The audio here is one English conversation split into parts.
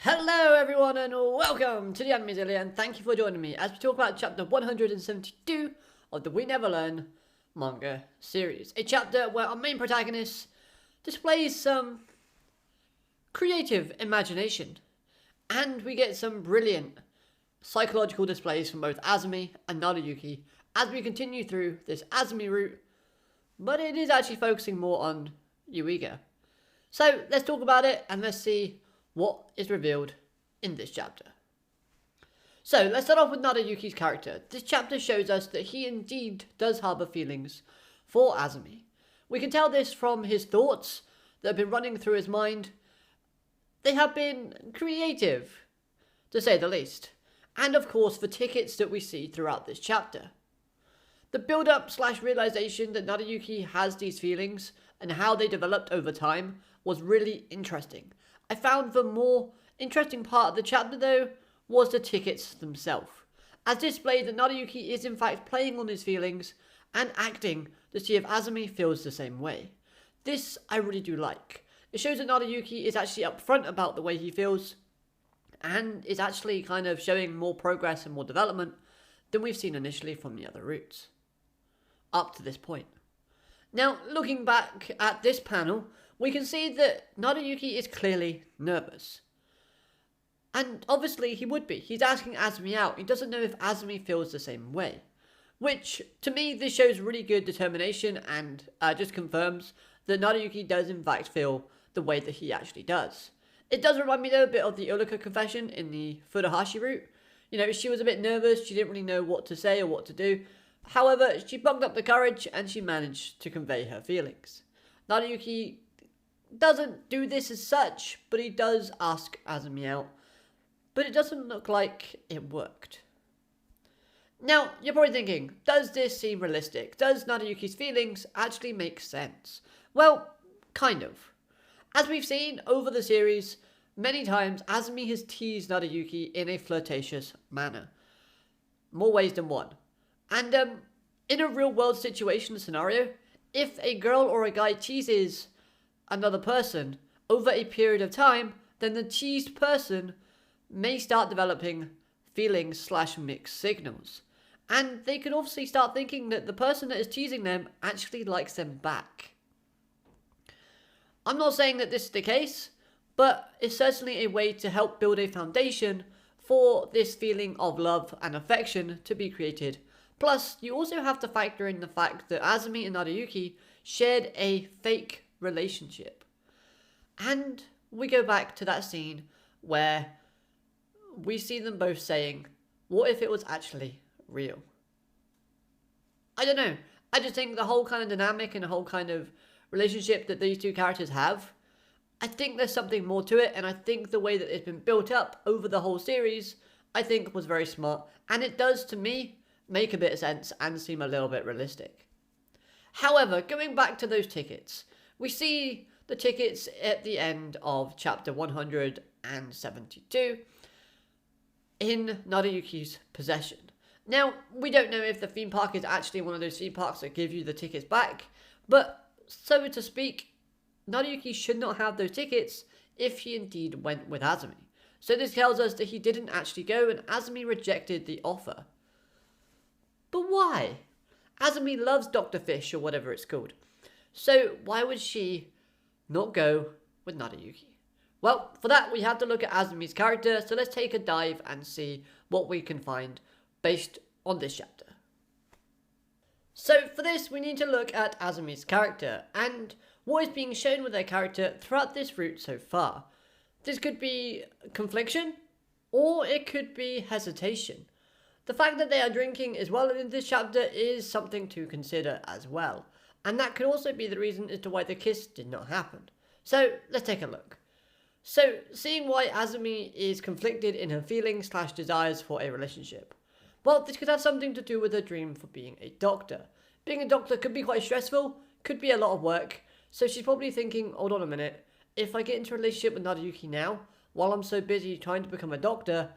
Hello everyone and welcome to the Anime Daily, and thank you for joining me as we talk about chapter 172 of the We Never Learn manga series. A chapter where our main protagonist displays some creative imagination and we get some brilliant psychological displays from both Asumi and Naruyuki as we continue through this Asumi route, but it is actually focusing more on Yuiga. So let's talk about it and let's see what is revealed in this chapter. So let's start off with Naruyuki's character. This chapter shows us that he indeed does harbour feelings for Asumi. We can tell this from his thoughts that have been running through his mind. They have been creative, to say the least. And of course the tickets that we see throughout this chapter. The build-up / realisation that Naruyuki has these feelings and how they developed over time was really interesting. I found the more interesting part of the chapter though was the tickets themselves, as displayed that Naruyuki is in fact playing on his feelings and acting to see if Asumi feels the same way. This I really do like. It shows that Naruyuki is actually upfront about the way he feels and is actually kind of showing more progress and more development than we've seen initially from the other routes up to this point. Now, looking back at this panel, we can see that Naruyuki is clearly nervous. And obviously he would be. He's asking Asumi out. He doesn't know if Asumi feels the same way. Which, to me, this shows really good determination and just confirms that Naruyuki does in fact feel the way that he actually does. It does remind me though a bit of the Ulika confession in the Furuhashi route. You know, she was a bit nervous. She didn't really know what to say or what to do. However, she bucked up the courage and she managed to convey her feelings. Naruyuki doesn't do this as such, but he does ask Asumi out. But it doesn't look like it worked. Now, you're probably thinking, does this seem realistic? Does Naruyuki's feelings actually make sense? Well, kind of. As we've seen over the series, many times Asumi has teased Naruyuki in a flirtatious manner. More ways than one. And in a real world situation scenario, if a girl or a guy teases another person over a period of time, then the teased person may start developing feelings / mixed signals. And they can obviously start thinking that the person that is teasing them actually likes them back. I'm not saying that this is the case, but it's certainly a way to help build a foundation for this feeling of love and affection to be created. Plus, you also have to factor in the fact that Asumi and Naruyuki shared a fake relationship. And we go back to that scene where we see them both saying, what if it was actually real? I don't know. I just think the whole kind of dynamic and the whole kind of relationship that these two characters have, I think there's something more to it, and I think the way that it's been built up over the whole series, I think was very smart. And it does, to me, make a bit of sense and seem a little bit realistic. However, going back to those tickets, we see the tickets at the end of chapter 172 in Naruyuki's possession. Now, we don't know if the theme park is actually one of those theme parks that give you the tickets back, but so to speak, Naruyuki should not have those tickets if he indeed went with Asumi. So this tells us that he didn't actually go and Asumi rejected the offer. But why? Asumi loves Dr. Fish or whatever it's called. So why would she not go with Naruyuki? Well, for that we have to look at Asumi's character, so let's take a dive and see what we can find based on this chapter. So for this we need to look at Asumi's character and what is being shown with their character throughout this route so far. This could be confliction or it could be hesitation. The fact that they are drinking as well in this chapter is something to consider as well. And that could also be the reason as to why the kiss did not happen. So let's take a look. So seeing why Asumi is conflicted in her feelings / desires for a relationship. Well, this could have something to do with her dream for being a doctor. Being a doctor could be quite stressful, could be a lot of work. So she's probably thinking, hold on a minute, if I get into a relationship with Naruyuki now, while I'm so busy trying to become a doctor,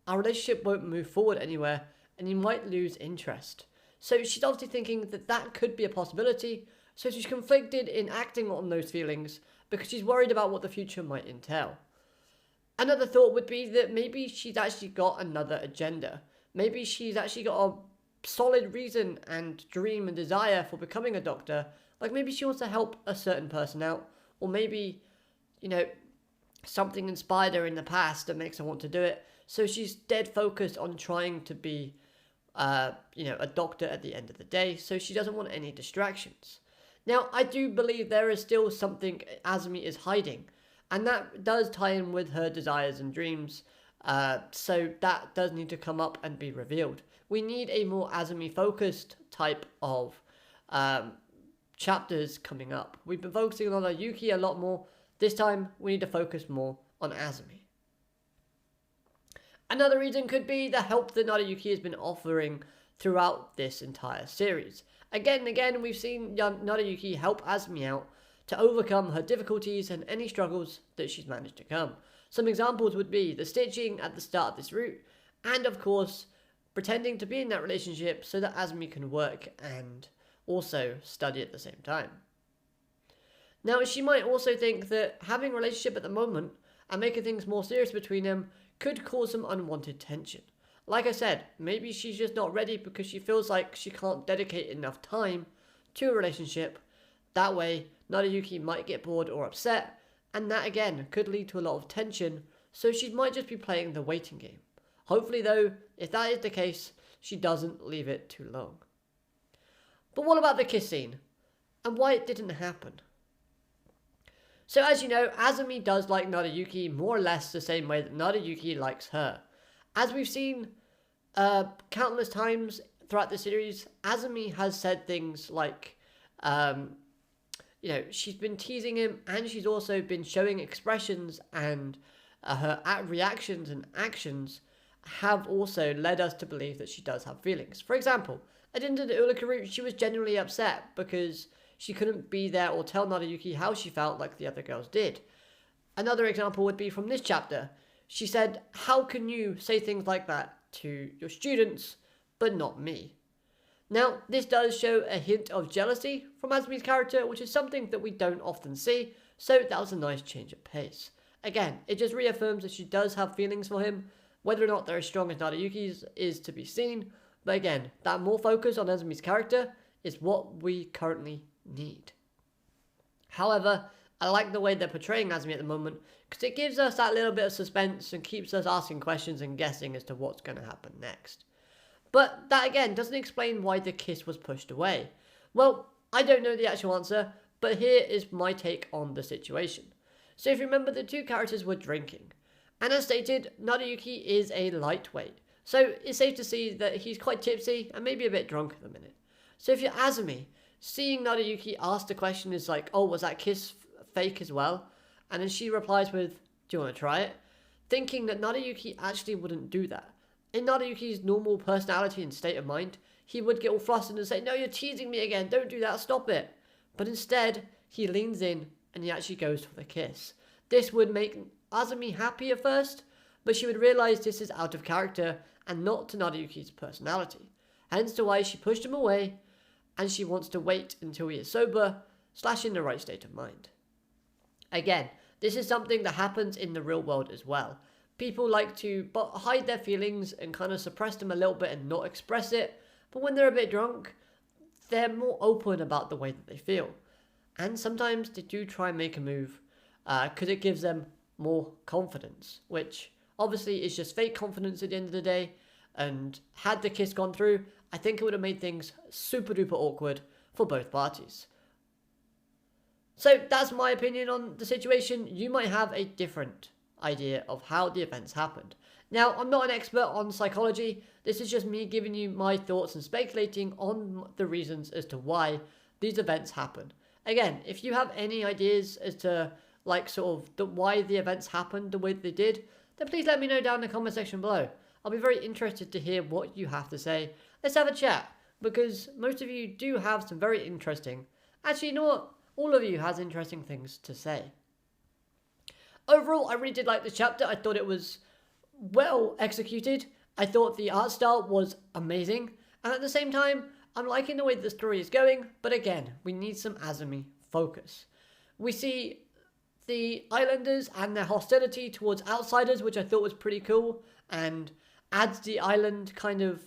our relationship won't move forward anywhere and you might lose interest. So she's obviously thinking that that could be a possibility, so she's conflicted in acting on those feelings because she's worried about what the future might entail. Another thought would be that maybe she's actually got another agenda. Maybe she's actually got a solid reason and dream and desire for becoming a doctor. Like maybe she wants to help a certain person out, or maybe, you know, something inspired her in the past that makes her want to do it. So she's dead focused on trying to be, a doctor at the end of the day. So she doesn't want any distractions. Now, I do believe there is still something Asumi is hiding, and that does tie in with her desires and dreams. So that does need to come up and be revealed. We need a more Asumi-focused type of chapters coming up. We've been focusing on Yuki a lot more. This time, we need to focus more on Asumi. Another reason could be the help that Narayuki has been offering throughout this entire series. Again and again, we've seen Narayuki help Asumi out to overcome her difficulties and any struggles that she's managed to come. Some examples would be the stitching at the start of this route, and of course, pretending to be in that relationship so that Asumi can work and also study at the same time. Now, she might also think that having a relationship at the moment and making things more serious between them could cause some unwanted tension. Like I said, maybe she's just not ready because she feels like she can't dedicate enough time to a relationship. That way, Narayuki might get bored or upset, and that again could lead to a lot of tension, so she might just be playing the waiting game. Hopefully though, if that is the case, she doesn't leave it too long. But what about the kiss scene? And why it didn't happen? So as you know, Asumi does like Narayuki more or less the same way that Narayuki likes her. As we've seen countless times throughout the series, Asumi has said things like, she's been teasing him, and she's also been showing expressions, and her reactions and actions have also led us to believe that she does have feelings. For example, at the end of the Ulika route, she was genuinely upset because she couldn't be there or tell Narayuki how she felt like the other girls did. Another example would be from this chapter. She said, "How can you say things like that to your students, but not me?" Now, this does show a hint of jealousy from Asumi's character, which is something that we don't often see, so that was a nice change of pace. Again, it just reaffirms that she does have feelings for him. Whether or not they're as strong as Narayuki's is to be seen, but again, that more focus on Asumi's character is what we currently need. However, I like the way they're portraying Asumi at the moment, because it gives us that little bit of suspense and keeps us asking questions and guessing as to what's going to happen next. But that again doesn't explain why the kiss was pushed away. Well, I don't know the actual answer, but here is my take on the situation. So if you remember, the two characters were drinking, and as stated, Narayuki is a lightweight, so it's safe to see that he's quite tipsy and maybe a bit drunk at the minute. So if you're Asumi, seeing Narayuki ask the question is like, "Oh, was that kiss fake as well?" And then she replies with, "Do you want to try it?" Thinking that Narayuki actually wouldn't do that. In Narayuki's normal personality and state of mind, he would get all flustered and say, "No, you're teasing me again, don't do that, stop it." But instead, he leans in and he actually goes for the kiss. This would make Asumi happy at first, but she would realise this is out of character and not to Narayuki's personality. Hence to why she pushed him away, and she wants to wait until he is sober, / in the right state of mind. Again, this is something that happens in the real world as well. People like to hide their feelings and kind of suppress them a little bit and not express it, but when they're a bit drunk, they're more open about the way that they feel. And sometimes they do try and make a move, because it gives them more confidence, which obviously is just fake confidence at the end of the day. And had the kiss gone through, I think it would have made things super duper awkward for both parties. So that's my opinion on the situation. You might have a different idea of how the events happened. Now, I'm not an expert on psychology. This is just me giving you my thoughts and speculating on the reasons as to why these events happen. Again, if you have any ideas as to why the events happened the way they did, then please let me know down in the comment section below. I'll be very interested to hear what you have to say. Let's have a chat, because most of you do have some very interesting... Actually, you know what? All of you has interesting things to say. Overall, I really did like this chapter. I thought it was well executed. I thought the art style was amazing. And at the same time, I'm liking the way the story is going. But again, we need some Asumi focus. We see the islanders and their hostility towards outsiders, which I thought was pretty cool and adds the island kind of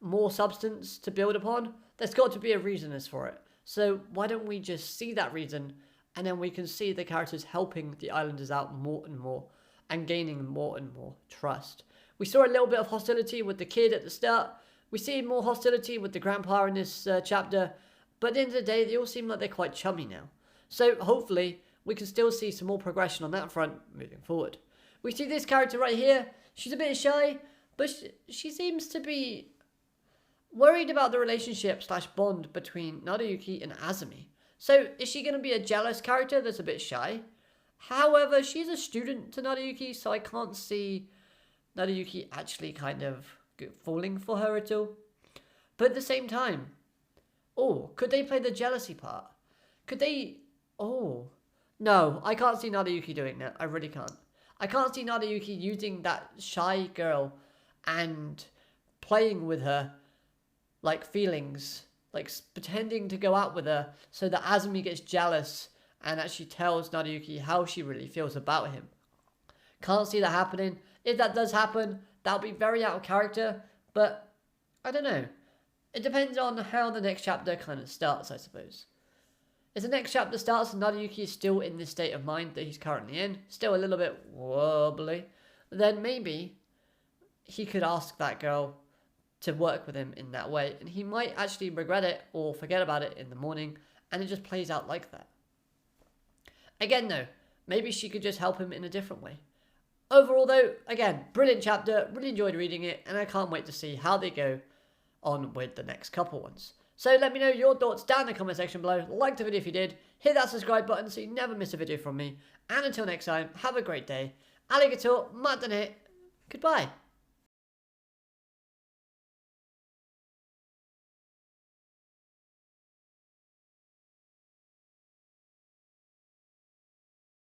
more substance to build upon. There's got to be a reason as for it. So why don't we just see that reason, and then we can see the characters helping the islanders out more and more and gaining more and more trust. We saw a little bit of hostility with the kid at the start. We see more hostility with the grandpa in this chapter. But at the end of the day, they all seem like they're quite chummy now. So hopefully we can still see some more progression on that front moving forward. We see this character right here. She's a bit shy, but she seems to be worried about the relationship / bond between Naruyuki and Asumi. So is she going to be a jealous character that's a bit shy? However, she's a student to Naruyuki, so I can't see Naruyuki actually kind of falling for her at all. But at the same time, oh, could they play the jealousy part? Could they... Oh. No, I can't see Naruyuki doing that. I really can't. I can't see Naruyuki using that shy girl and playing with her like feelings, like pretending to go out with her so that Asumi gets jealous and actually tells Naruyuki how she really feels about him. Can't see that happening. If that does happen, that'll be very out of character, but I don't know. It depends on how the next chapter kind of starts, I suppose. If the next chapter starts and Naruyuki is still in this state of mind that he's currently in, still a little bit wobbly, then maybe he could ask that girl to work with him in that way, and he might actually regret it or forget about it in the morning, and it just plays out like that. Again though, maybe she could just help him in a different way. Overall though, again, brilliant chapter, really enjoyed reading it, and I can't wait to see how they go on with the next couple ones. So let me know your thoughts down in the comment section below. Like the video if you did, hit that subscribe button so you never miss a video from me, and until next time, have a great day. Arigato, matane, goodbye.